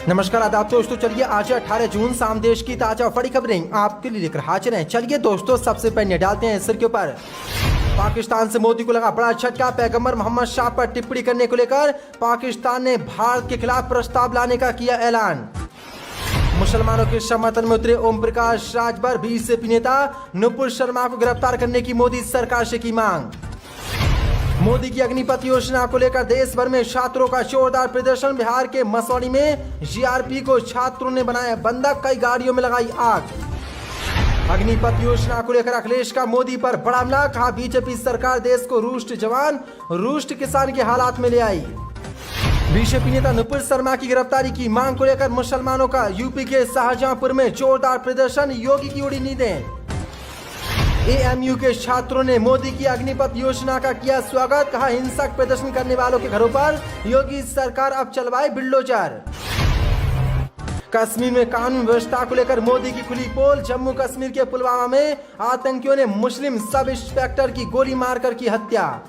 नमस्कार आदाब दोस्तों, चलिए आज 18 जून शाम देश की ताजा बड़ी खबरें आपके लिए लेकर हाजिर हैं। चलिए दोस्तों, सबसे पहले डालते हैं सिर के ऊपर। पाकिस्तान से मोदी को लगा बड़ा झटका। पैगंबर मोहम्मद शाह पर टिप्पणी करने को लेकर पाकिस्तान ने भारत के खिलाफ प्रस्ताव लाने का किया ऐलान। मुसलमानों के समर्थन में उतरे ओम प्रकाश राजभर। बीजेपी नेता नुपुर शर्मा को गिरफ्तार करने की मोदी सरकार से की मांग। मोदी की अग्निपथ योजना को लेकर देश भर में छात्रों का जोरदार प्रदर्शन। बिहार के मसौढ़ी में जीआरपी को छात्रों ने बनाया बंधक, कई गाड़ियों में लगाई आग। अग्निपथ योजना को लेकर अखिलेश का मोदी पर बड़ा हमला। कहा बीजेपी सरकार देश को रुष्ट जवान रुष्ट किसान के हालात में ले आई। बीजेपी नेता नुपुर शर्मा की गिरफ्तारी की मांग को लेकर मुसलमानों का यूपी के शाहजहांपुर में जोरदार प्रदर्शन। योगी की उड़ी नींदें। एएमयू के छात्रों ने मोदी की अग्निपथ योजना का किया स्वागत। कहा हिंसक प्रदर्शन करने वालों के घरों पर योगी सरकार अब चलवाए बुलडोजर। कश्मीर में कानून व्यवस्था को लेकर मोदी की खुली पोल। जम्मू कश्मीर के पुलवामा में आतंकियों ने मुस्लिम सब इंस्पेक्टर की गोली मारकर की हत्या।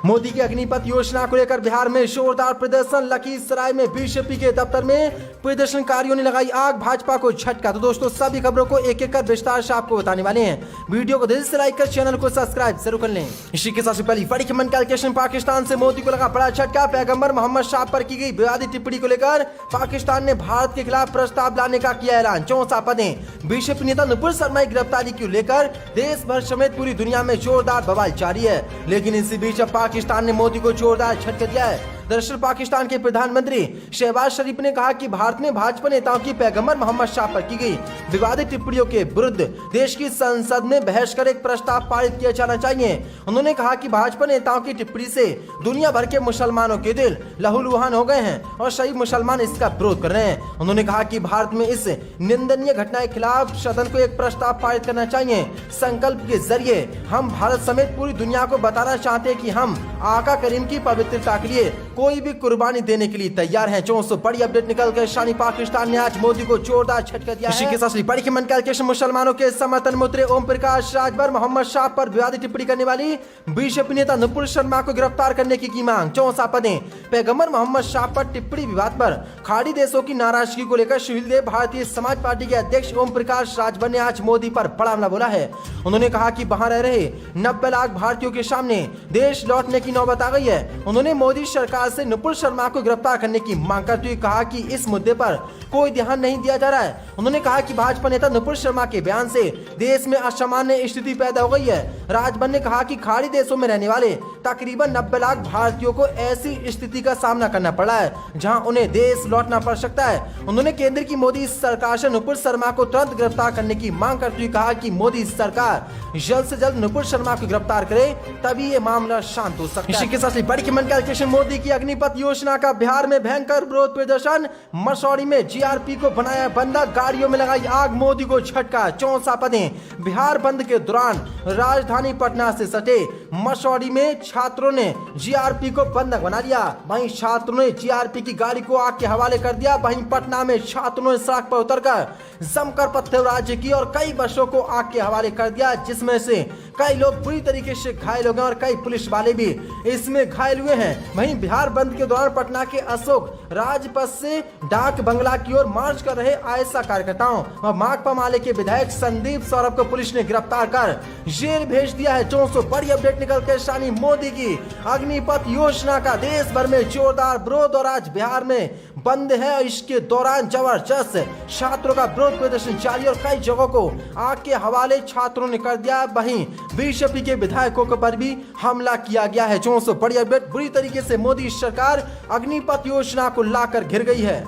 मोदी की अग्निपथ योजना को लेकर बिहार में जोरदार प्रदर्शन। लखीसराय में बीजेपी के दफ्तर में प्रदर्शनकारियों ने लगाई आग, भाजपा को झटका। तो दोस्तों, सभी खबरों को एक एक कर विस्तार से आपको बताने वाले हैं। वीडियो को दिल से लाइक कर चैनल को सब्सक्राइब जरूर कर लें। इसी के साथ पहली बड़ी खबर कैलकुलेशन। पाकिस्तान से मोदी को लगा बड़ा झटका। पैगंबर मोहम्मद शाह पर की गई विवादित टिप्पणी को लेकर पाकिस्तान ने भारत के खिलाफ प्रस्ताव लाने का किया ऐलान। 64 पदें। बीजेपी नेता नुपुर शर्मा की गिरफ्तारी को लेकर देश भर समेत पूरी दुनिया में जोरदार बवाल जारी है। लेकिन इसी बीच पाकिस्तान ने मोदी को जोरदार झटका दिया है। दरअसल पाकिस्तान के प्रधानमंत्री शहबाज शरीफ ने कहा कि भारत में भाजपा नेताओं की पैगंबर मोहम्मद शाह पर की गई विवादित टिप्पणियों के विरुद्ध देश की संसद में बहस कर एक प्रस्ताव पारित किया जाना चाहिए। उन्होंने कहा कि भाजपा नेताओं की टिप्पणी से दुनिया भर के मुसलमानों के दिल लहूलुहान हो गए हैं और सही मुसलमान इसका विरोध कर रहे हैं। उन्होंने कहा कि भारत में इस निंदनीय घटना के खिलाफ सदन को एक प्रस्ताव पारित करना चाहिए। संकल्प के जरिए हम भारत समेत पूरी दुनिया को बताना चाहते हैं कि हम आका करीम की पवित्रता के लिए कोई भी कुर्बानी देने के लिए तैयार हैं। 400 बड़ी अपडेट निकल कर शानी पाकिस्तान ने आज मोदी को जोरदार झटका दिया है। इसी के साथ बड़ी खबर कैलकुलेशन। मुसलमानों के समर्थन में उतरे ओम प्रकाश राजभर। मोहम्मद शाह पर विवादित टिप्पणी करने वाली बीजेपी नेता नुपुर शर्मा को गिरफ्तार करने की मांग। 64 पदें। पैगंबर मोहम्मद शाह पर टिप्पणी विवाद पर खाड़ी देशों की नाराजगी को लेकर सुशील देव भारतीय समाज पार्टी के अध्यक्ष ओम प्रकाश राजभर ने आज मोदी पर बड़ा हमला बोला है। उन्होंने कहा कि वहां रह रहे 90 लाख भारतीयों के सामने देश लौटने की नौबत आ गई है। उन्होंने मोदी सरकार से नुपुर शर्मा को गिरफ्तार करने की मांग करते हुए कहा कि इस मुद्दे पर कोई ध्यान नहीं दिया जा रहा है। उन्होंने कहा कि भाजपा नेता नुपुर शर्मा के बयान से देश में असामान्य स्थिति पैदा हो गई है। राजभर ने कहा कि खाड़ी देशों में रहने वाले तकरीबन 90 लाख भारतीयों को ऐसी स्थिति का सामना करना पड़ा है जहां उन्हें देश लौटना पड़ सकता है। उन्होंने केंद्र की मोदी सरकार से नुपुर शर्मा को तुरंत गिरफ्तार करने की मांग करते हुए कहा कि मोदी सरकार जल्द से जल्द नुपुर शर्मा को गिरफ्तार करे, तभी ये मामला शांत हो सकता है। इसी के साथ बड़ी खबर कैलकुलेशन। मोदी की अग्निपथ योजना का बिहार में भयंकर विरोध प्रदर्शन। मसौढ़ी में जीआरपी को बनाया बंधक, गाड़ियों में लगाई आग। मोदी को झटका। 64 पदें। बिहार बंद के दौरान राजधानी पटना से सटे मसौढ़ी में छात्रों ने जीआरपी को बंधक बना लिया। वहीं छात्रों ने जीआरपी की गाड़ी को आग के हवाले कर दिया। वहीं पटना में छात्रों ने सड़क पर उतरकर जमकर पत्थरबाजी की और कई बसों को आग के हवाले कर दिया, जिसमें से कई लोग बुरी तरीके से घायल हो गए और कई पुलिस वाले भी इसमें घायल हुए हैं। वहीं बिहार बंद के दौरान पटना के अशोक राजपथ से डाक बंगला की ओर मार्च कर रहे आयशा कार्यकर्ताओं व माकपा माले के विधायक संदीप सौरभ को पुलिस ने गिरफ्तार कर जेल भेज दिया है। 400 बड़ी अपडेट निकल के शानी मोदी की अग्निपथ योजना का देश भर में जोरदार विरोध और आज बिहार में बंद है। इसके दौरान जबरदस्त छात्रों का विरोध प्रदर्शन जारी और कई जगहों को आग के हवाले छात्रों ने कर दिया। वहीं बीजेपी के विधायकों पर भी हमला किया गया है। 400 बड़ी अपडेट। बुरी तरीके से मोदी सरकार अग्निपथ योजना को लाकर घिर गई है।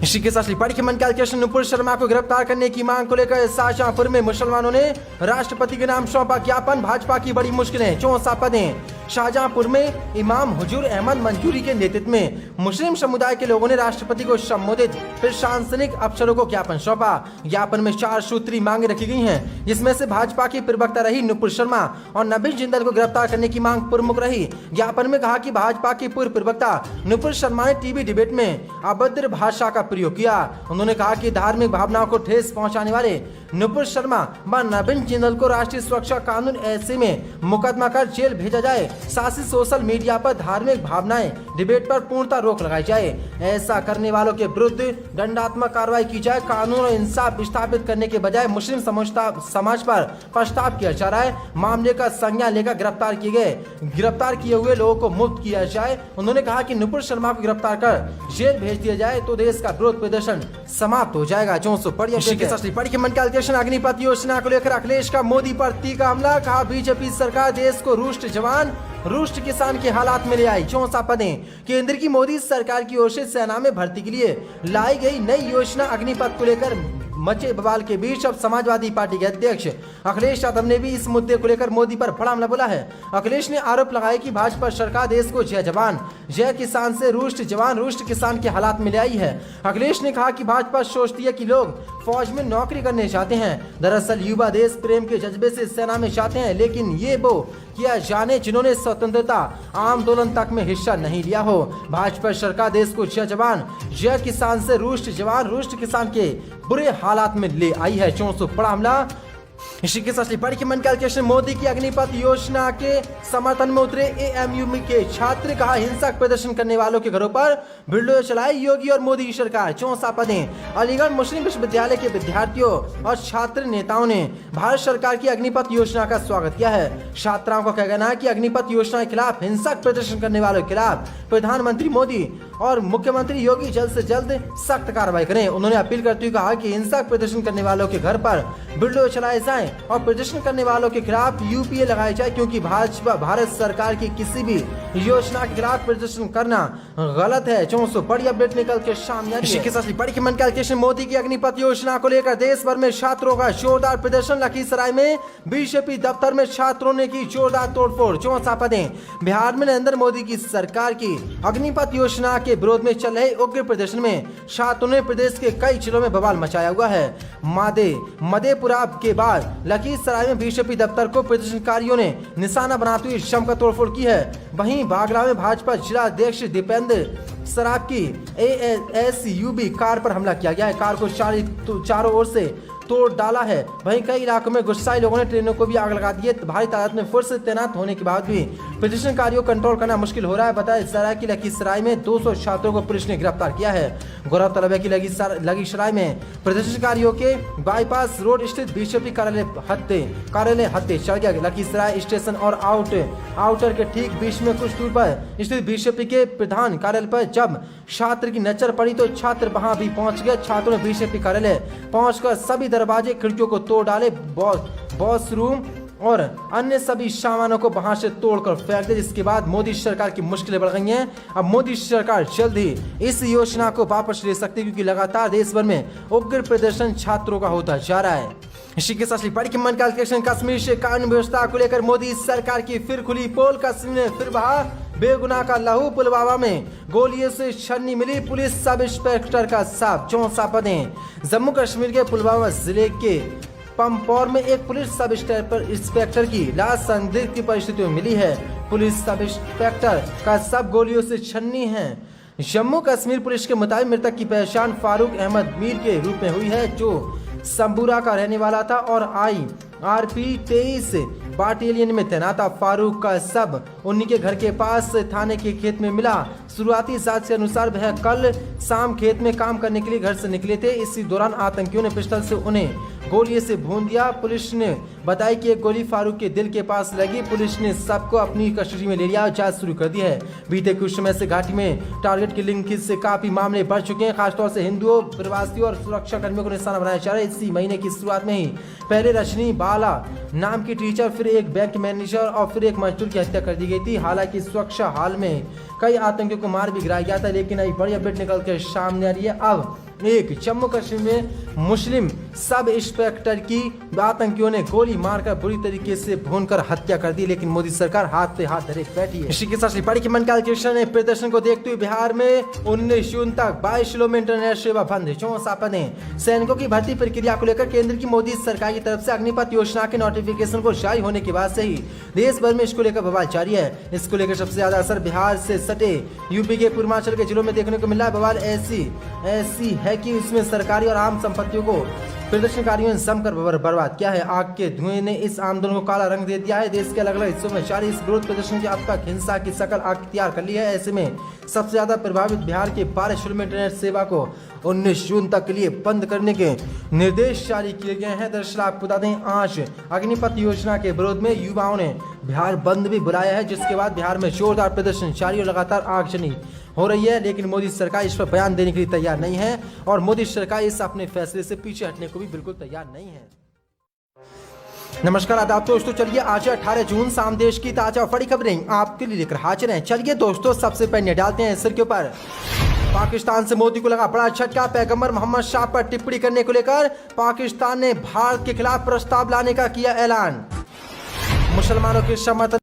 इसी के साथ बड़ी खबर कैलकुलेशन। नुपुर शर्मा को गिरफ्तार करने की मांग को लेकर शाहजहांपुर में मुसलमानों ने राष्ट्रपति के नाम सौंपा ज्ञापन। भाजपा की बड़ी मुश्किलें। 64 पदें। शाहजहांपुर में इमाम हुजूर अहमद मंजूरी के नेतृत्व में मुस्लिम समुदाय के लोगों ने राष्ट्रपति को संबोधित प्रशासनिक अफसरों को ज्ञापन सौंपा। ज्ञापन में 4 सूत्री मांगे रखी गई हैं, जिसमें से भाजपा की प्रवक्ता रही नुपुर शर्मा और नबील जिंदल को गिरफ्तार करने की मांग प्रमुख रही। ज्ञापन में कहा कि भाजपा की पूर्व प्रवक्ता नुपुर शर्मा ने टीवी डिबेट में अभद्र भाषा का प्रयोग किया। उन्होंने कहा कि धार्मिक भावनाओं को ठेस पहुंचाने वाले नुपुर शर्मा व नबील जिंदल को राष्ट्रीय सुरक्षा कानून ऐसे में मुकदमा कर जेल भेजा जाए। शासित सोशल मीडिया पर धार्मिक भावनाएं डिबेट पर पूर्णतः रोक लगाई जाए। ऐसा करने वालों के विरुद्ध दंडात्मक कार्रवाई की जाए। कानून और इंसाफ स्थापित करने के बजाय मुस्लिम समाज पर पछतावा किया जा रहा है। मामले का संज्ञान लेकर गिरफ्तार किए हुए लोगों को मुक्त किया जाए। उन्होंने कहा कि नुपुर शर्मा को गिरफ्तार कर जेल भेज दिया जाए तो देश का विरोध प्रदर्शन समाप्त हो जाएगा। अग्निपथ योजना को लेकर अखिलेश का मोदी पर तीखा हमला। कहा बीजेपी सरकार देश को रुष्ट जवान रुष्ट किसान के हालात में ले आई। 64 पदें। केंद्र की मोदी सरकार की ओर से सेना में भर्ती के लिए लाई गई नई योजना अग्निपथ को लेकर मचे बवाल के बीच अब समाजवादी पार्टी के अध्यक्ष अखिलेश यादव ने भी इस मुद्दे को लेकर मोदी पर बड़ा हमला बोला है। अखिलेश ने आरोप लगाया कि भाजपा सरकार देश को जय जवान जय किसान से रुष्ट जवान रुष्ट किसान के हालात में ले आई है। अखिलेश ने कहा कि भाजपा सोचती है कि लोग फौज में नौकरी करने चाहते हैं। दरअसल युवा देश प्रेम के जज्बे से सेना में जाते हैं, लेकिन ये वो किया जाने जिन्होंने स्वतंत्रता आंदोलन तक में हिस्सा नहीं लिया हो। भाजपा सरकार देश को जय जवान जय किसान से रुष्ट जवान रुष्ट किसान के बुरे हालात में ले आई है। 400 बड़ा हमला। इसी के साथ बड़ी मन कैलकुलेशन मोदी की अग्निपथ योजना के समर्थन में उतरे एएमयू के छात्र। कहा हिंसक प्रदर्शन करने वालों के घरों पर वीडियो चलाई योगी और मोदी की सरकार। 64 पदें। अलीगढ़ मुस्लिम विश्वविद्यालय के विद्यार्थियों और छात्र नेताओं ने भारत सरकार की अग्निपथ योजना का स्वागत किया है। छात्राओं का कहना है कि अग्निपथ योजना के खिलाफ हिंसक प्रदर्शन करने वालों के खिलाफ प्रधानमंत्री मोदी और मुख्यमंत्री योगी जल्द से जल्द सख्त कार्रवाई करें। उन्होंने अपील करते हुए कहा कि हिंसक प्रदर्शन करने वालों के घर पर वीडियो चलाए जाएं और प्रदर्शन करने वालों के खिलाफ यूपीए लगाई जाए, क्योंकि भाजपा भारत सरकार की किसी भी योजना के खिलाफ प्रदर्शन करना गलत है। 400 बड़ी अपडेट निकल के सामने आ रही है। इसी के साथ बड़ी की मन कैलकुलेशन मोदी की अग्निपथ योजना को लेकर देश भर में छात्रों का जोरदार प्रदर्शन। लखीसराय में बीजेपी दफ्तर में छात्रों ने की जोरदार तोड़फोड़। 64 पदें। बिहार में नरेंद्र मोदी की सरकार की अग्निपथ योजना के विरोध में चल रहे उग्र प्रदर्शन में छात्रों ने प्रदेश के कई जिलों में बवाल मचाया हुआ है। मधेपुरा के बाद लखीसराय में बीजेपी दफ्तर को प्रदर्शनकारियों ने निशाना बनाते हुए जमकर तोड़फोड़ की है। वहीं बागरा में भाजपा जिला अध्यक्ष दीपेंद्र सराफ की एसयूवी कार पर हमला किया गया है। कार को चारों ओर से तोड़ डाला है। वहीं कई इलाकों में गुस्साई लोगों ने ट्रेनों को भी आग लगा दी है। भारी तादाद में फोर्स तैनात होने के बाद भी प्रदर्शनकारियों को कंट्रोल करना मुश्किल हो रहा है। बताया जा रहा है कि लखीसराय में 200 छात्रों को पुलिस ने गिरफ्तार किया है। गौरतलब है कि लखीसराय में प्रदर्शनकारियों के बाईपास रोड स्थित बीजेपी कार्यालय हत्या चढ़ गया। लखीसराय स्टेशन और आउटर के ठीक बीच में कुछ दूर पर स्थित बीजेपी के प्रधान कार्यालय पर जब छात्र की नजर पड़ी तो छात्र वहां भी पहुंच गए। छात्रों ने बीजेपी कार्यालय पहुंचकर सभी दरवाजे खिड़कियों को तोड़ डाले। बॉस रूम और अन्य सभी सामानों को वहां से तोड़कर फेंक दिया, जिसके बाद मोदी सरकार की मुश्किलें बढ़ गई हैं। अब मोदी सरकार जल्द ही इस योजना को वापस ले सकती है, क्योंकि लगातार देश भर में उग्र प्रदर्शन छात्रों का होता जा रहा है। इसी के साथ बड़ी की मन कैलकुलेशन कश्मीर से कानून व्यवस्था को लेकर मोदी सरकार की फिर खुली पोल। कश्मीर ने फिर बहा बेगुनाह का लहू। पुलवामा में गोलियों से छन्नी मिली पुलिस सब इंस्पेक्टर का साफ। 64 पदें। जम्मू कश्मीर के पुलवामा जिले के पंपोर में एक पुलिस सब इंस्पेक्टर की लाश संदिग्ध की परिस्थितियों में मिली है। पुलिस सब इंस्पेक्टर का सब गोलियों से छन्नी है। जम्मू कश्मीर पुलिस के मुताबिक मृतक की पहचान फारूक अहमद मीर के रूप में हुई है, जो संबूरा का रहने वाला था और IRP 23 बाटालियन में तैनात था। फारूक का सब उन्हीं के घर के पास थाने के खेत में मिला। शुरुआती जांच के अनुसार वह कल शाम खेत में काम करने के लिए घर से निकले थे। इसी दौरान आतंकियों ने पिस्टल से उन्हें गोली से भून दिया। पुलिस ने बताया कि एक गोली फारूक के दिल के पास लगी। पुलिस ने सबको अपनी कस्टडी में ले लिया और जांच शुरू कर दी है। बीते कुछ समय से घाटी में टारगेट किलिंग से काफी मामले बढ़ चुके हैं। खासतौर से हिंदुओं, प्रवासियों और सुरक्षा कर्मियों को निशाना बनाया जा रहा है। इसी महीने की शुरुआत में ही पहले रजनी बाला नाम की टीचर, फिर एक बैंक मैनेजर और फिर एक मजदूर की हत्या कर दी गई थी। हालांकि सुरक्षा हाल में कई आतंकियों को मार भी गिराया गया था, लेकिन अभी बड़ी अपडेट निकल कर सामने आ रही है। अब एक जम्मू कश्मीर में मुस्लिम सब इंस्पेक्टर की आतंकियों ने गोली मारकर बुरी तरीके से भूनकर हत्या कर दी, लेकिन मोदी सरकार हाथ पे हाथ धरे बैठी है। इसी के साथ बड़ी की मन कैलकुलेशन ने प्रदर्शन को देखते हुए बिहार में 19 जून तक 22 जिलों में इंटरनेट सेवा बंद है। 64 पदें। सैनिकों की भर्ती प्रक्रिया को लेकर केंद्र की मोदी सरकार की तरफ से अग्निपथ योजना के नोटिफिकेशन को जारी होने के बाद से ही देश भर में इसको लेकर बवाल जारी है। इसको लेकर सबसे ज्यादा असर बिहार से सटे यूपी के पूर्वांचल के जिलों में देखने को मिला है। बवाल ऐसी है कि इसमें सरकारी और आम संपत्तियों को प्रदर्शनकारियों ने जमकर बर्बाद किया है। आग के धुएं ने इस आंदोलन को काला रंग दे दिया है। देश के अलग अलग हिस्सों में जारी इस विरोध प्रदर्शन की अब तक हिंसा की शक्ल अख्तियार कर ली है। ऐसे में सबसे ज्यादा प्रभावित बिहार के 12 जिलों में इंटरनेट सेवा को 19 जून तक के लिए बंद करने के निर्देश जारी किए गए हैं। दरअसल आपको बता दें, आज अग्निपथ योजना के विरोध में युवाओं ने बिहार बंद भी बुलाया है, जिसके बाद बिहार में जोरदार प्रदर्शन जारी और लगातार आगजनी हो रही है। लेकिन मोदी सरकार इस पर बयान देने के लिए तैयार नहीं है और मोदी सरकार इस अपने फैसले से पीछे हटने को भी बिल्कुल तैयार नहीं है। नमस्कार आदाब दोस्तों, चलिए आज 18 जून शाम देश की ताजा बड़ी खबरें आपके लिए लेकर हाजिर हैं। चलिए दोस्तों, सबसे पहले डालते हैं सिर के ऊपर। पाकिस्तान से मोदी को लगा बड़ा झटका। पैगंबर मोहम्मद शाह पर टिप्पणी करने को लेकर पाकिस्तान ने भारत के खिलाफ प्रस्ताव लाने का किया ऐलान। मुसलमानों के समर्थन